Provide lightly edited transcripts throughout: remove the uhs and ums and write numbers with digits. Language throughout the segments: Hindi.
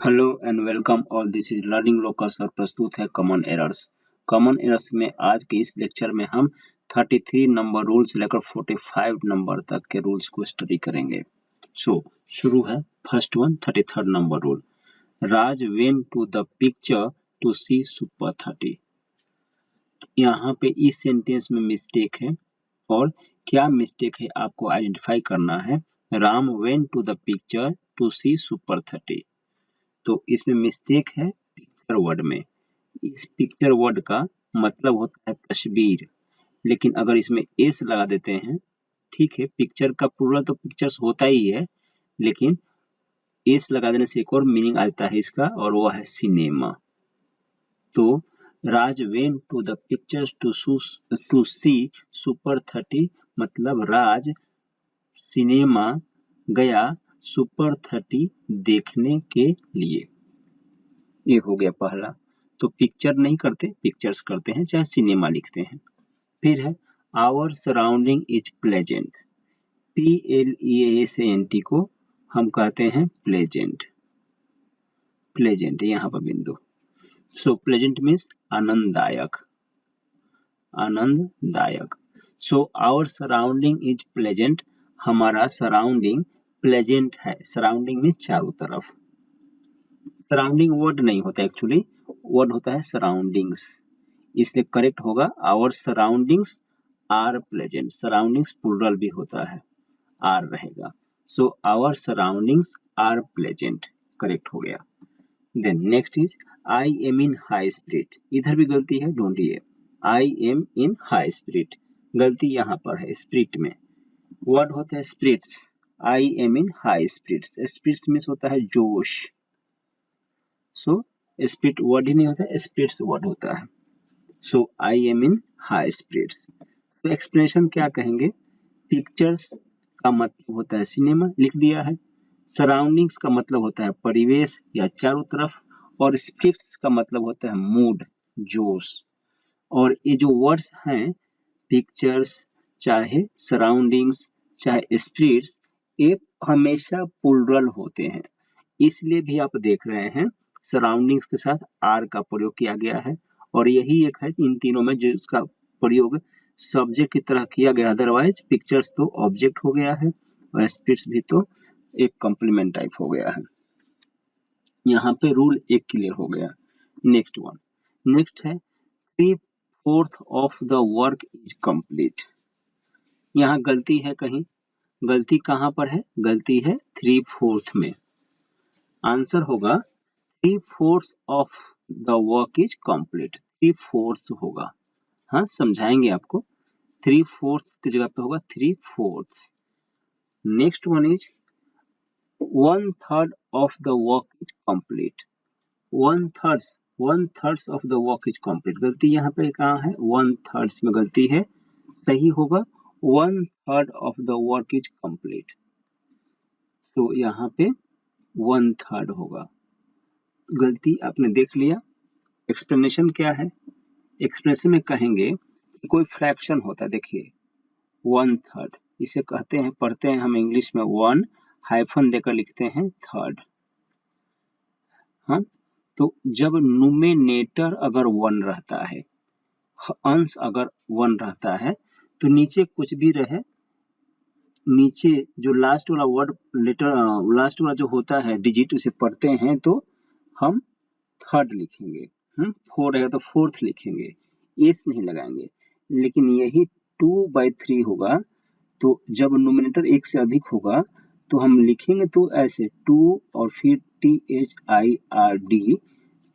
Hello and welcome all, this is learning locus और प्रस्तुत है कॉमन एरर्स। कॉमन एरर्स में आज के इस लेक्चर में हम 33 नंबर रूल से लेकर 45 नंबर तक के रूल्स को स्टडी करेंगे। शुरू है first one, 33rd number rule. Raj went to the picture to see super 30। यहाँ पे इस सेंटेंस में मिस्टेक है और क्या मिस्टेक है आपको आइडेंटिफाई करना है। Ram went to the picture to see super 30, तो इसमें मिस्टेक है पिक्चर वर्ड में। इस पिक्चर वर्ड का मतलब होता है तस्वीर, लेकिन अगर इसमें एस लगा देते हैं, ठीक है, पिक्चर का प्लूरल तो पिक्चर्स होता ही है, लेकिन एस लगा देने से एक और मीनिंग आता है इसका, और वो है सिनेमा। तो Raj went to the pictures to see super 30, मतलब राज सिनेमा गया सुपर 30 देखने के लिए। ये हो गया पहला। तो पिक्चर नहीं करते, पिक्चर्स करते हैं, चाहे सिनेमा लिखते हैं। फिर है our surrounding is pleasant. PLEASANT को हम कहते हैं प्लेजेंट। प्लेजेंट यहाँ पर बिंदु। सो प्लेजेंट मीन्स आनंददायक, आनंददायक। So our surrounding is pleasant, हमारा सराउंडिंग प्लेजेंट है। सराउंडिंग मीन्स चारों तरफ। सराउंडिंग वर्ड नहीं होता, एक्चुअली वर्ड होता है सराउंडिंग्स, इसलिए करेक्ट होगा our surroundings are pleasant. Surroundings plural भी होता है, आर रहेगा। So our surroundings are pleasant, correct हो गया। Then next is I am in high spirit. इधर भी गलती है, ढूंढिए। I am in high spirit, गलती यहाँ पर है स्पिरिट में। वर्ड होता है spirits. I am in high spirits, spirits means होता है जोश। सो स्पिरिट वर्ड ही नहीं होता, स्पिरिट्स वर्ड होता है। So I am in high spirits. तो एक्सप्लेनेशन क्या कहेंगे। पिक्चर्स का मतलब होता है सिनेमा, लिख दिया है। सराउंडिंग्स का मतलब होता है परिवेश या चारों तरफ, और स्पिरिट्स का मतलब होता है मूड, जोश। और ये जो वर्ड्स हैं पिक्चर्स, चाहे सराउंडिंग्स, चाहे स्पिरिट्स, ये हमेशा प्लूरल होते हैं। इसलिए भी आप देख रहे हैं सराउंडिंग्स के साथ आर का प्रयोग किया गया है, और यही एक है इन तीनों में जिसका प्रयोग सब्जेक्ट की तरह किया गया। अदरवाइज पिक्चर्स तो ऑब्जेक्ट हो गया है और स्पिरिट्स भी तो एक कॉम्प्लीमेंट टाइप हो गया है। यहाँ पे रूल एक क्लियर हो गया। नेक्स्ट वन, नेक्स्ट है 3/4 of the work is complete. यहाँ गलती है कहीं, गलती कहाँ पर है, गलती है 3/4 में। आंसर होगा 3/4 of the work is complete. 3/4 होगा, हाँ समझाएंगे आपको। 3/4 की जगह पे होगा 3/4। Next one is 1/3 of the work is complete. 1/3 of the work is complete, गलती यहाँ पे कहाँ है, 1/3 में गलती है। सही होगा 1/3 of the work is complete, तो यहाँ पे 1/3 होगा। गलती आपने देख लिया। एक्सप्लेनेशन क्या है, एक्सप्रेशन में कहेंगे कि कोई फ्रैक्शन होता है, देखिए 1/3, इसे कहते हैं, पढ़ते हैं हम इंग्लिश में 1 हाइफन देकर लिखते हैं थर्ड। हाँ, तो जब न्यूमेरेटर अगर 1 रहता है, अंश अगर 1 रहता है, तो नीचे कुछ भी रहे, नीचे जो लास्ट वाला वर्ड लेटर, लास्ट वाला जो होता है डिजिट, उसे पढ़ते हैं तो हम थर्ड लिखेंगे। 4 रहेगा तो फोर्थ लिखेंगे, एस नहीं लगाएंगे। लेकिन यही 2/3 होगा, तो जब न्यूमेरेटर 1 से अधिक होगा तो हम लिखेंगे तो ऐसे 2 और फिर THIRD,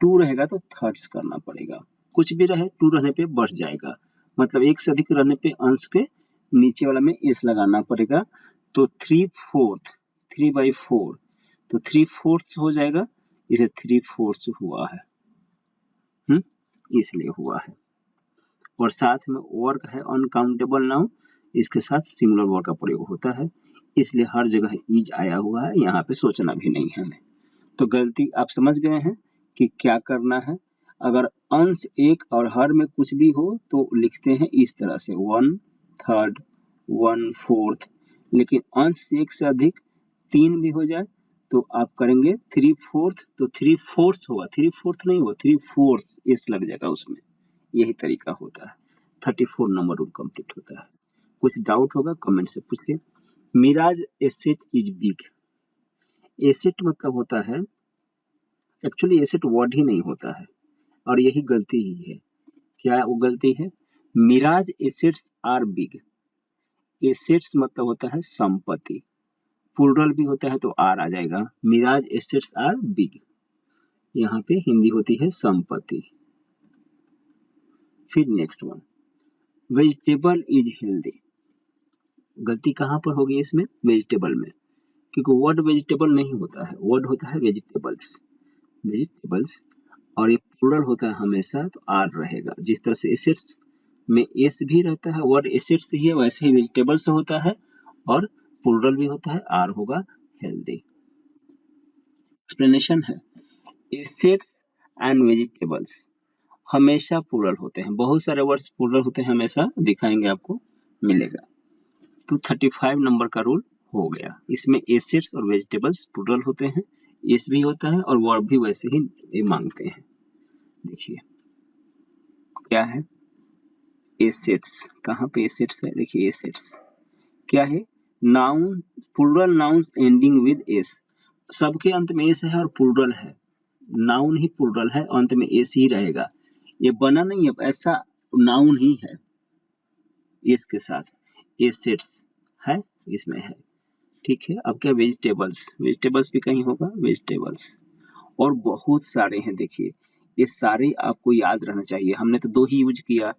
2 रहेगा तो थर्ड्स करना पड़ेगा। कुछ भी रहे 2 रहने पे बढ़ जाएगा, मतलब 1 से अधिक रहने पे अंश के नीचे वाला में एस लगाना पड़ेगा। तो 3/4 तो 3/4 हो जाएगा, इसे 3/4 हुआ है, इसलिए हुआ है। और साथ में वर्क है अनकाउंटेबल नाउन, इसके साथ सिंगुलर वर्ड का प्रयोग होता है, इसलिए हर जगह इज आया हुआ है, यहाँ पे सोचना भी नहीं है हमें। तो गलती आप समझ गए हैं कि क्या करना है। अगर अंश 1 और हर में कुछ भी हो तो लिखते हैं इस तरह से 1/3, 1/4, लेकिन अंश 1 से अधिक 3 भी हो जाए तो आप करेंगे 3/4, तो 3/4 होगा, 3/4 नहीं होगा, 3/4 एस लग जाएगा उसमें। यही तरीका होता है, 34 नंबर रूल कंप्लीट होता है। कुछ डाउट होगा कमेंट से पूछिए। Meera's asset is big. Asset मतलब होता है, एक्चुअली एसेट वर्ड ही नहीं होता है और यही गलती ही है। क्या वो गलती है? Meera's assets are big. Assets मतलब होता है संपत्ति, प्लूरल भी होता है तो आर आ जाएगा। मिराज एसेट्स आर बिग, यहाँ पे हिंदी होती है संपत्ति। फिर next one, vegetable is healthy. गलती कहाँ पर होगी इसमें? वेजिटेबल में, क्योंकि वर्ड वेजिटेबल नहीं होता है, वर्ड होता है वेजिटेबल्स। वेजिटेबल्स और ये प्लूरल होता है हमेशा तो आर रहेगा। जिस तरह से एसेट्स में एस भी रहता है, वर्ड एसेट्स ही है, वैसे ही वेजिटेबल्स होता है और प्लूरल भी होता है, आर होगा हेल्दी। एक्सप्लेनेशन है, एसेट्स एंड वेजिटेबल्स हमेशा प्लूरल होते हैं, बहुत सारे वर्ड्स प्लूरल होते हैं, हमेशा दिखाएंगे आपको मिलेगा। तो 35 नंबर का रूल हो गया। इसमें एसेट्स और वेजिटेबल्स प्लूरल होते हैं, एस भी होता है और वर्ब भी वैसे ही मांगते हैं। देखिए क्या है एसेट्स, कहाँ पे एसेट्स है? देखिए एसेट्स क्या है? Noun, plural nouns ending with s. सबके अंत में एस है और प्लूरल है, नाउन ही प्लूरल है, अंत में एस ही रहेगा। ये बना नहीं है, ऐसा नाउन ही है एस के साथ, एसेट्स है इसमें है। ठीक है, अब क्या वेजिटेबल्स, वेजिटेबल्स भी कहीं होगा वेजिटेबल्स, और बहुत सारे हैं। देखिए ये सारे आपको याद रहना चाहिए, हमने तो 2 ही यूज किया,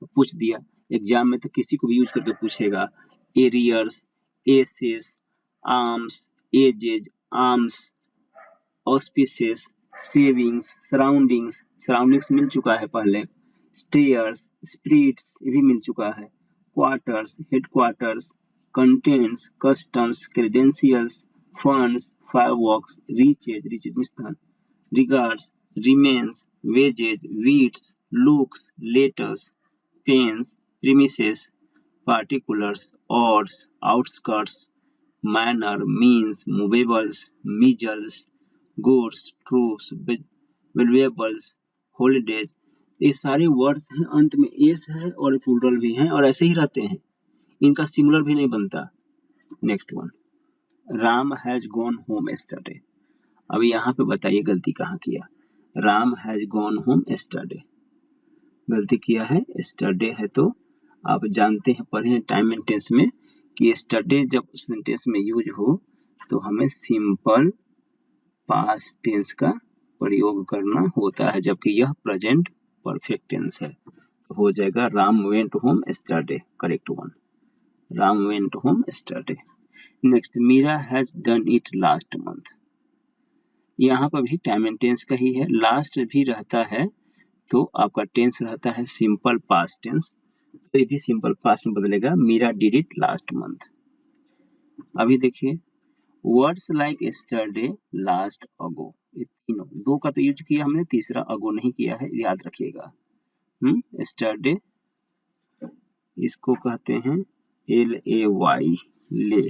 पूछ दिया। एग्जाम में तो किसी को भी यूज करके पूछेगा, एरियर्स, एसेस, arms, ages, arms, auspices, savings, surroundings, surroundings मिल चुका है पहले, स्टेयर्स, स्प्रिट्स ये भी मिल चुका है, quarters, headquarters, contents, customs, credentials, funds, fireworks, reaches, reaches means धन, regards, remains, wages, weeds, looks, letters, pains, premises, particulars, odds, outskirts, manner, means, movables, measures, goods, troops, valuables, holidays, ये सारे वर्ड्स हैं, अंत में एस है और प्लूरल भी हैं और ऐसे ही रहते हैं, इनका सिंगुलर भी नहीं बनता। Next one, Ram has gone home yesterday. अब यहाँ पे बताइए गलती कहाँ किया? Ram has gone home yesterday, गलती किया है यस्टरडे है, तो आप जानते हैं, पढ़े हैं टाइम एंड टेंस में कि यस्टरडे जब सेंटेंस में यूज हो तो हमें सिंपल पास्ट टेंस का प्रयोग करना होता है, जबकि यह प्रेजेंट परफेक्ट टेंस है। तो हो जाएगा Ram went home yesterday, correct one, Ram went home yesterday. Next, Meera has done it last month. यहाँ पर भी टाइम एंड टेंस का ही है, लास्ट भी रहता है तो आपका टेंस रहता है सिंपल पास्ट टेंस, तो ये भी सिंपल पास्ट में बदलेगा, Meera did it last month. अभी देखिए words like yesterday, last, ago, ये तीनों, 2 का तो यूज किया हमने, तीसरा अगो नहीं किया है, याद रखिएगा। यस्टरडे इसको कहते हैं LAY, lay,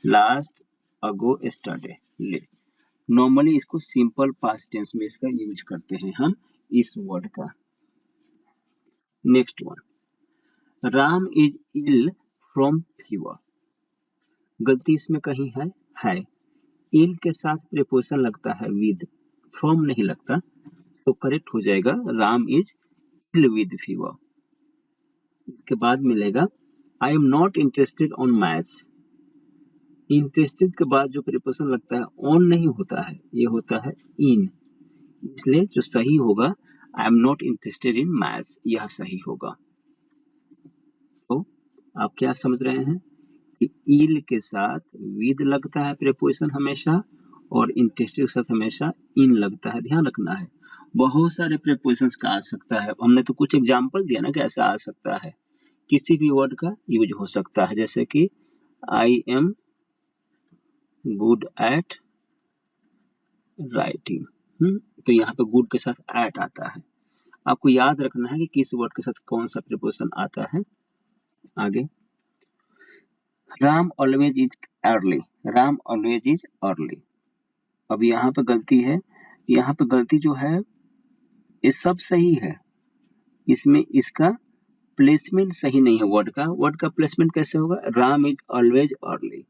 last, ago, yesterday, lay. Normally इसको सिंपल पास्ट टेंस में इसका यूज करते हैं हम इस वर्ड का। Next one, Ram is ill from fever. गलती इसमें कहीं है, इल के साथ प्रीपोजिशन लगता है विद, फ्रॉम नहीं लगता, तो करेक्ट हो जाएगा Ram is ill with fever. के बाद मिलेगा I am not interested on maths. Interested के बाद जो प्रीपोजिशन लगता है ऑन नहीं होता है, ये होता है इन, इसलिए जो सही होगा आई am not interested in maths, यह सही होगा। तो आप क्या समझ रहे हैं कि इल के साथ विद लगता है प्रीपोजिशन हमेशा और इंटरेस्टेड के साथ हमेशा इन लगता है, ध्यान रखना है। बहुत सारे प्रीपोजिशंस का आ सकता है, हमने तो कुछ एग्जांपल दिया ना कि ऐसा आ सकता है, किसी भी वर्ड का यूज हो सकता है, जैसे कि I am good at writing, तो यहाँ पे गुड के साथ एट आता है, आपको याद रखना है कि किस वर्ड के साथ कौन सा प्रीपोजिशन आता है। आगे, Ram always is early, Ram always is early, अब यहाँ पे गलती है, यहाँ पे गलती जो है ये सब सही है, इसमें इसका प्लेसमेंट सही नहीं है। वर्ड का प्लेसमेंट कैसे होगा? Ram is always early,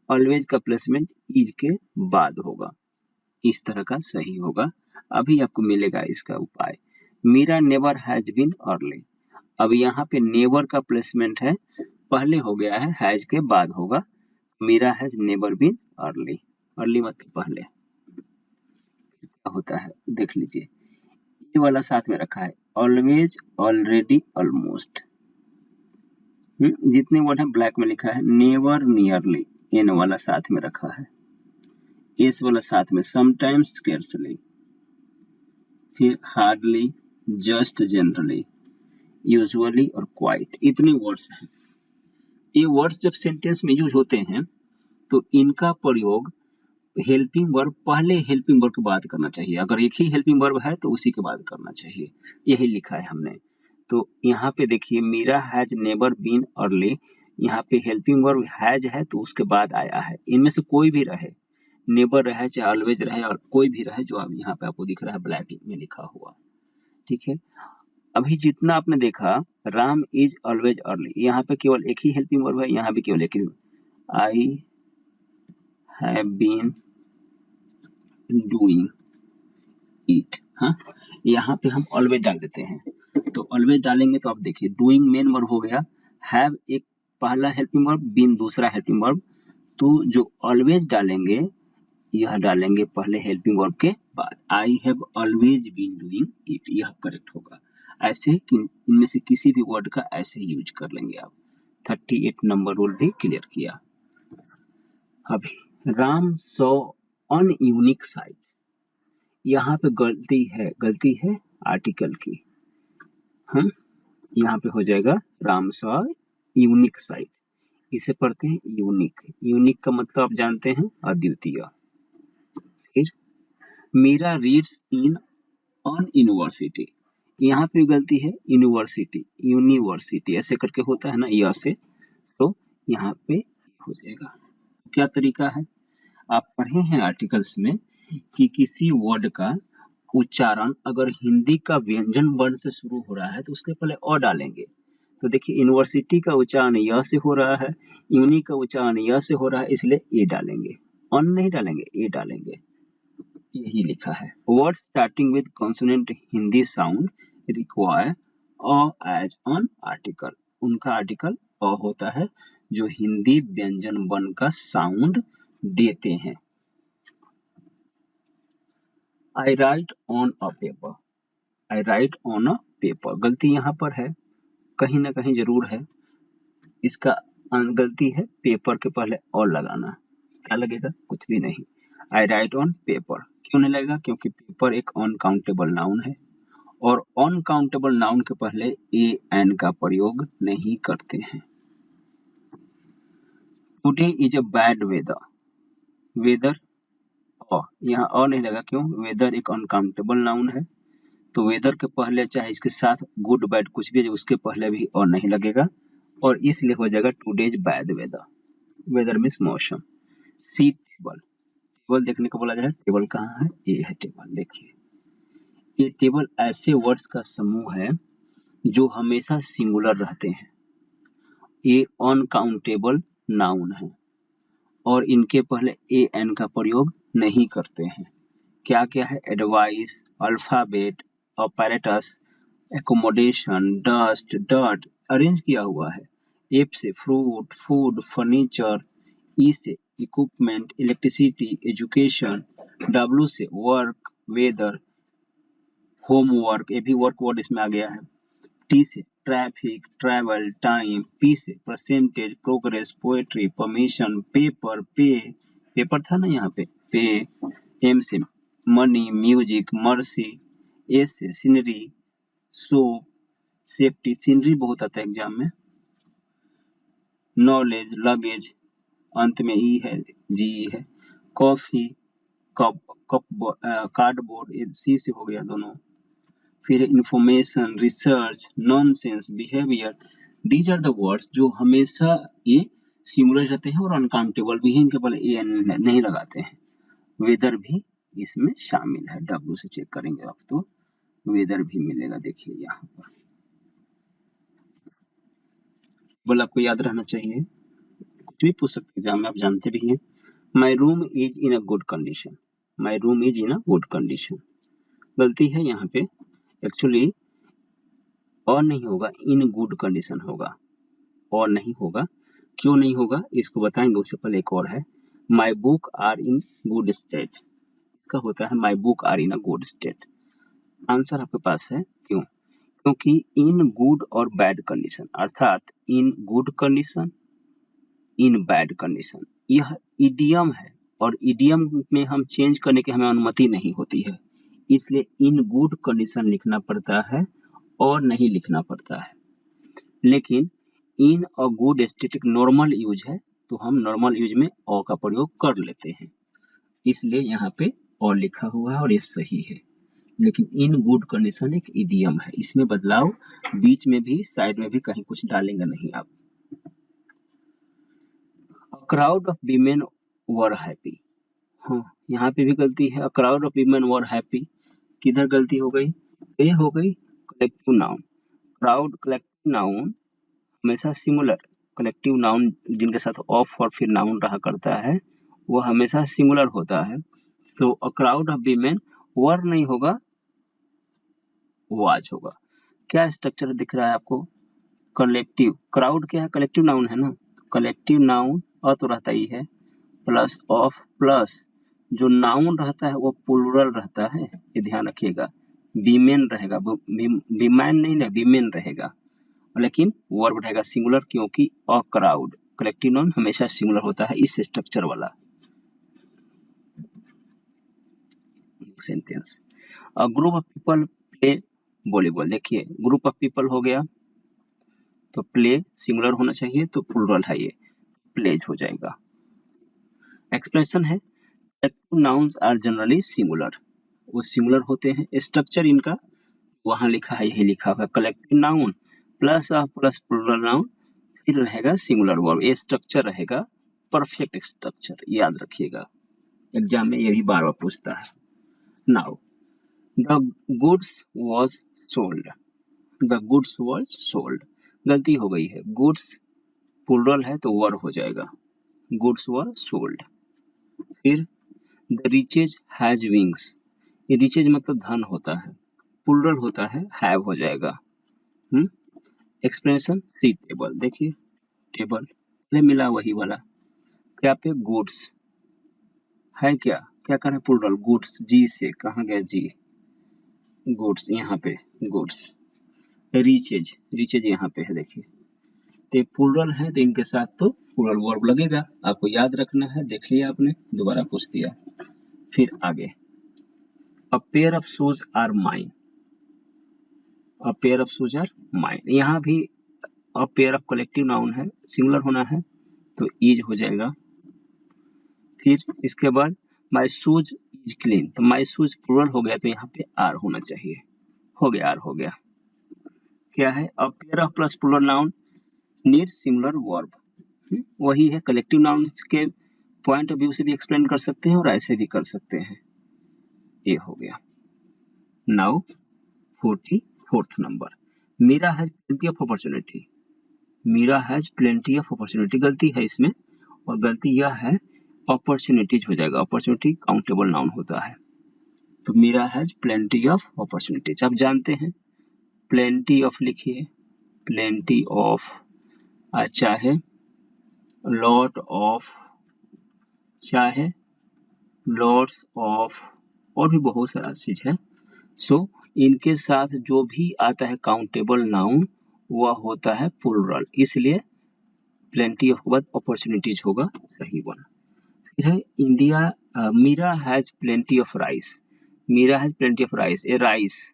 always का प्लेसमेंट इज के बाद होगा, इस तरह का सही होगा। अभी आपको मिलेगा इसका उपाय। Meera never has been early, अब यहाँ पे नेवर का प्लेसमेंट है, पहले हो गया है, हैज के बाद होगा। Meera has never been early, early मतलब पहले। क्या होता है देख लीजिए, ये वाला साथ में रखा है, ऑलवेज, ऑलरेडी, ऑलमोस्ट। जितने वर्ड है ब्लैक में लिखा है, नेवर, नियरली, एन वाला साथ में रखा है, एस वाला साथ में, समटाइम्स, स्केर्सली, फिर हार्डली, जस्ट, जनरली, यूजुअली और क्वाइट, इतने वर्ड्स हैं। ये वर्ड्स जब सेंटेंस में यूज होते हैं तो इनका प्रयोग हेल्पिंग वर्ब, पहले हेल्पिंग वर्ब के बाद करना चाहिए। अगर एक ही हेल्पिंग वर्ब है तो उसी के बाद करना चाहिए, यही लिखा है हमने। तो यहाँ पे देखिए, Meera has never been early, यहाँ पे हेल्पिंग वर्ब हैज है तो उसके बाद आया है। इनमें से कोई भी रहे, नेवर रहे चाहे ऑलवेज रहे और कोई भी रहे, जो अब यहाँ पे आपको दिख रहा है ब्लैक में लिखा हुआ, ठीक है। अभी जितना आपने देखा, राम इज ऑलवेज अर्ली, यहाँ पे केवल एक ही हेल्पिंग वर्ब है, यहाँ भी केवल एक ही, I have been doing it. हाँ, यहाँ पे हम ऑलवेज डाल देते हैं, तो ऑलवेज डालेंगे तो आप देखिए, डूइंग मेन वर्ब हो गया, हैव एक पहला हेल्पिंग वर्ब, बीन दूसरा हेल्पिंग वर्ब, तो जो ऑलवेज डालेंगे यह डालेंगे पहले हेल्पिंग वर्ब के बाद। I have always been doing it, यह करेक्ट होगा। ऐसे इनमें से किसी भी वर्ड का ऐसे यूज कर लेंगे आप। 38 नंबर रूल भी क्लियर किया। अभी Ram saw on unique site, यहाँ पे गलती है आर्टिकल की। हम यहाँ पे हो जाएगा राम सॉ यूनिक साइट, इसे पढ़ते हैं यूनिक। यूनिक का मतलब आप जानते हैं, अद्वितीय। फिर Meera reads in on university, यहाँ पे गलती है, यूनिवर्सिटी, यूनिवर्सिटी ऐसे करके होता है ना, यह से, तो यहाँ पे हो जाएगा। क्या तरीका है, आप पढ़े हैं आर्टिकल्स में कि किसी वर्ड का उच्चारण अगर हिंदी का व्यंजन वर्ण से शुरू हो रहा है तो उसके पहले अ डालेंगे। तो देखिए, यूनिवर्सिटी का उच्चारण य से हो रहा है, यूनि का उच्चारण य से हो रहा है, इसलिए ए डालेंगे, ऑन नहीं डालेंगे, ए डालेंगे, यही लिखा है। Word starting with consonant Hindi sound require a as on article, उनका आर्टिकल अ होता है जो हिंदी व्यंजन वर्ण का साउंड देते हैं। I write on a paper, I write on a paper, गलती यहाँ पर है, कहीं ना कहीं जरूर है, इसका गलती है, पेपर के पहले और लगाना, क्या लगेगा, कुछ भी नहीं। आई राइट ऑन पेपर, क्यों नहीं लगेगा, क्योंकि पेपर एक अनकाउंटेबल नाउन है और अनकाउंटेबल नाउन के पहले ए एन का प्रयोग नहीं करते हैं। Today is a bad weather, weather यहाँ और नहीं लगा, क्यों, वेदर एक अनकाउंटेबल नाउन है, तो वेदर के पहले चाहे इसके साथ गुड बैड कुछ भी है, उसके पहले भी और नहीं लगेगा, और इसलिए हो जाएगा today's bad weather, weather means मौसम। सी टेबल, टेबल देखने को बोला जाए, टेबल कहाँ है, ये है टेबल, देखिए ये टेबल ऐसे वर्ड्स का समूह है जो हमेशा सिंगुलर रहते हैं, ये अनकाउंटेबल नाउन है और इनके पहले ए एन का प्रयोग नहीं करते हैं। क्या क्या है, advice, alphabet, apparatus, accommodation, dust, dirt, arrange किया हुआ है। एफ से फ्रूट, फूड, फर्नीचर, ई से इक्विपमेंट, इलेक्ट्रिसिटी, एजुकेशन, डब्ल्यू से वर्क, वेदर, होमवर्क, ये भी वर्क वर्ड इसमें आ गया है। टी से ट्रैफिक, ट्रैवल, टाइम, पी से percentage, progress, poetry, permission, paper, पे, पेपर था ना यहाँ पे, एम से मनी, म्यूजिक, मर्सी, ए से सीनरी, सोप, सेफ्टी, सीनरी बहुत आता है एग्जाम में, नॉलेज, लगेज, अंत में ई है, जी है, कॉफी, कप, कार्डबोर्ड, सी से हो गया दोनों, फिर information, research, nonsense, behaviour, these are the words जो हमेशा ये सिंगुलर रहते हैं और अनकाउंटेबल भी है, इनके पहले ए एन नहीं लगाते हैं। वेदर भी इसमें शामिल है। W से चेक करेंगे आप तो वेदर भी मिलेगा। देखिए यहाँ पर बोल आपको याद रहना चाहिए, कुछ भी पूछ सकते एग्जाम में, आप जानते भी हैं। My room is in a good condition, my room is in a good condition, गलती है यहाँ पे, एक्चुअली और नहीं होगा, इन गुड कंडीशन होगा, और नहीं होगा। क्यों नहीं होगा इसको बताएंगे, उससे पहले एक और है, my book are in good state, का होता है my book are in a good state. Answer आपके पास है, क्यों? क्योंकि इन गुड और बैड कंडीशन, अर्थात in good condition, in bad condition, यह इडियम है और इडियम में हम चेंज करने की हमें अनुमति नहीं होती है, इसलिए इन गुड कंडीशन लिखना पड़ता है और नहीं लिखना पड़ता है। लेकिन in a good state normal use है, तो हम नॉर्मल यूज में अ का प्रयोग कर लेते हैं, इसलिए यहाँ पे अ लिखा हुआ है और ये सही है। लेकिन इन गुड कंडीशन एक इडियम है, इसमें बदलाव बीच में भी साइड में भी कहीं कुछ डालेंगे नहीं आप। A crowd of women were happy, हाँ यहाँ पे भी गलती है, a crowd of women were happy, किधर गलती हो गई? ये हो गई collective noun, crowd collective noun हमेशा सिंगुलर, कलेक्टिव नाउन जिनके साथ ऑफ और फिर नाउन रहा करता है वो हमेशा सिंगुलर होता है। तो अ क्राउड ऑफ वीमेन, वर नहीं होगा, वाज होगा। क्या स्ट्रक्चर दिख रहा है आपको? कलेक्टिव, क्राउड क्या है? कलेक्टिव नाउन है ना, कलेक्टिव नाउन अ तो रहता ही है, प्लस ऑफ प्लस जो नाउन रहता है वो प्लूरल रहता है, ये ध्यान रखिएगा, वीमेन रहेगा, वीमेन नहीं ना, वीमेन रहेगा, लेकिन वर्ब रहेगा सिंगुलर, क्योंकि अ क्राउड कलेक्टिव नाउन हमेशा सिंगुलर होता है इस स्ट्रक्चर वाला sentence. A group of people play volleyball, देखिए ग्रुप ऑफ पीपल हो गया तो प्ले सिंगुलर होना चाहिए, तो प्लूरल है ये, प्लेज हो जाएगा। एक्सप्रेशन है collective nouns are generally singular, वो सिंगुलर होते हैं, स्ट्रक्चर इनका वहां लिखा है, यही लिखा हुआ है, collective noun plus plus plural noun, फिर रहेगा सिंगुलर वर्ब, ये स्ट्रक्चर रहेगा, परफेक्ट स्ट्रक्चर, याद रखिएगा, एग्जाम में ये भी बार बार पूछता है। Now the goods was sold, the goods was sold, गलती हो गई है, गुड्स प्लूरल है तो वर्ब हो जाएगा, गुड्स वर सोल्ड। फिर द रिचेज हैज विंग्स, ये रिचेज मतलब धन होता है, प्लूरल होता है, हैव हो जाएगा। एक्सप्रेशन सी टेबल, देखिए टेबल पहले मिला वही वाला, क्या पे गुड्स है, क्या क्या करें प्लूरल, गुड्स, जी से कहाँ गया जी, गुड्स यहाँ पे गुड्स, रिचेज रिचेज यहाँ पे है, देखिए तो प्लूरल है तो इनके साथ तो प्लूरल वर्ब लगेगा, आपको याद रखना है, देख लिया आपने, दोबारा पूछ दिया। फिर आगे a pair of shoes are mine, a pair of shoes are mine, यहाँ भी a pair of collective noun है, सिंगुलर होना है तो इज हो जाएगा। फिर इसके बाद माई शूज इज क्लीन, तो माई शूज प्लूरल हो गया तो यहाँ पे आर होना चाहिए, हो गया आर हो गया। क्या है? A pair of plus plural noun need singular verb, वही है, कलेक्टिव नाउन के पॉइंट ऑफ व्यू से भी एक्सप्लेन कर सकते हैं और ऐसे भी कर सकते हैं, ये हो गया। Now 44th number, Meera has plenty of opportunity, Meera has plenty of opportunity, गलती है इसमें, और गलती यह है अपॉर्चुनिटीज हो जाएगा, अपॉर्चुनिटी काउंटेबल नाउन होता है, तो Meera has plenty of opportunities, आप जानते हैं, प्लेंटी ऑफ लिखिए, प्लेंटी ऑफ, चाहे लॉट ऑफ, चाहे लॉट्स ऑफ, और भी बहुत सारा चीज है। सो इनके साथ जो भी आता है काउंटेबल नाउन वह होता है प्लूरल, इसलिए प्लेंटी ऑफ के बाद अपॉर्चुनिटीज होगा, सही वन। फिर है India, Meera has plenty of rice, Meera has plenty of rice, a rice,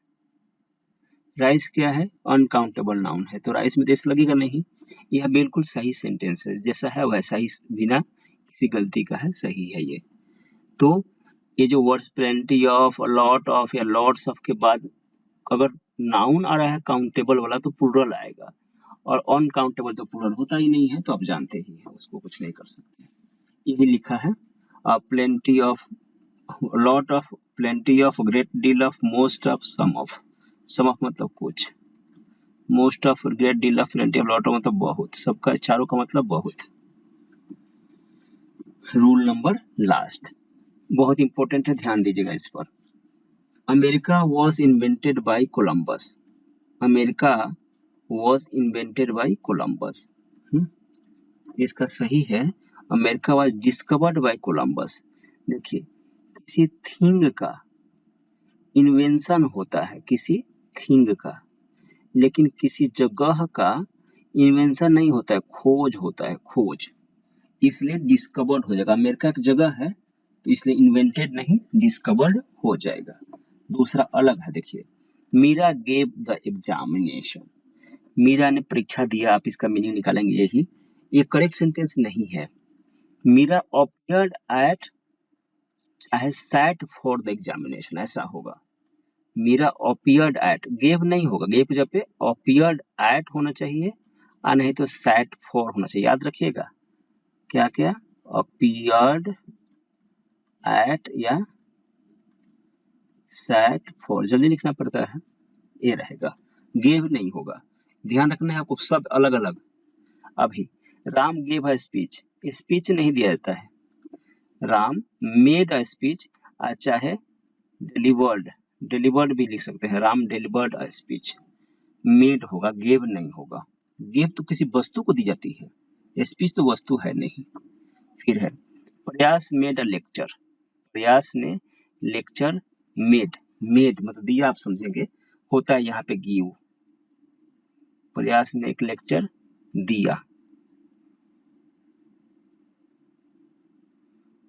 rice क्या है? अनकाउंटेबल नाउन है, तो राइस में देश लगेगा नहीं, यह बिल्कुल सही सेंटेंस है, जैसा है वैसा ही, बिना किसी गलती का है, सही है ये। तो ये जो words plenty of, lot of या लॉट्स ऑफ के बाद अगर नाउन आ रहा है काउंटेबल वाला तो प्लूरल आएगा, और अनकाउंटेबल तो प्लूरल होता ही नहीं है, तो आप जानते ही हैं, उसको कुछ नहीं कर सकते। यही लिखा है plenty of lot of, plenty of, great deal of, most of, some of. Some of मतलब कुछ, most of, great deal of, plenty of, lot of मतलब बहुत, सबका चारों का मतलब बहुत। रूल नंबर लास्ट, बहुत इंपॉर्टेंट है, ध्यान दीजिएगा इस पर। America was invented by Columbus. America was invented by Columbus. इसका सही है, America was discovered by Columbus. देखिए, किसी थिंग का इन्वेंशन होता है, किसी थिंग का, लेकिन किसी जगह का इन्वेंशन नहीं होता है, खोज होता है, खोज। इसलिए डिस्कवर्ड हो जाएगा। अमेरिका एक जगह है तो इसलिए इन्वेंटेड नहीं, डिस्कवर्ड हो जाएगा। दूसरा अलग है, देखिए, Meera gave the examination. Meera ने परीक्षा दिया, आप इसका मीनिंग निकालेंगे यही। ये करेक्ट सेंटेंस नहीं है। मीरा अपीयर्ड एट, चाहे सैट फॉर द एग्जामिनेशन, ऐसा होगा। मीरा अपीयर्ड एट, गेव नहीं होगा, गेव की जगह पे अपीयर्ड एट होना चाहिए, और नहीं तो सैट फॉर होना चाहिए। याद रखिएगा, क्या क्या, अपीयर्ड एट या सैट फॉर, जल्दी लिखना पड़ता है, ये रहेगा, गेव नहीं होगा। ध्यान रखना है आपको, सब अलग अलग। अभी Ram gave a speech, speech नहीं दिया जाता है। राम मेड अ स्पीच, चाहे डिलीवर्ड, डिलीवर्ड भी लिख सकते हैं, Ram delivered a speech. Made होगा, गेव नहीं होगा। गेव तो किसी वस्तु को दी जाती है, स्पीच तो वस्तु है नहीं। फिर है प्रयास मेड अ लेक्चर। प्रयास ने लेक्चर मेड, मेड मतलब दिया, आप समझेंगे, होता है यहाँ पे गिव। प्रयास ने एक लेक्चर दिया।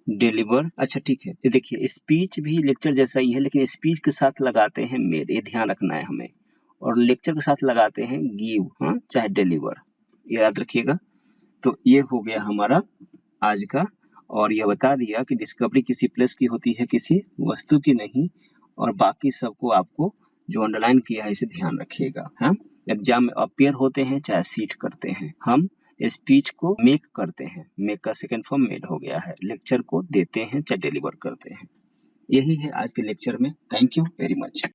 डिलीवर, अच्छा ठीक है, ये देखिए स्पीच भी लेक्चर जैसा ही है, लेकिन स्पीच के साथ लगाते हैं मेड, ये ध्यान रखना है हमें, और लेक्चर के साथ लगाते हैं गिव, हाँ, चाहे डिलीवर, याद रखिएगा। तो ये हो गया हमारा आज का, और यह बता दिया कि डिस्कवरी किसी प्लेस की होती है, किसी वस्तु की नहीं, और बाकी सबको आपको जो अंडरलाइन किया है इसे ध्यान रखिएगा। हाँ, एग्जाम में अपीयर होते हैं चाहे सीट करते हैं, हम स्पीच को मेक करते हैं, मेक का सेकंड फॉर्म मेड हो गया है, लेक्चर को देते हैं चाहे डिलीवर करते हैं। यही है आज के लेक्चर में। Thank you very much.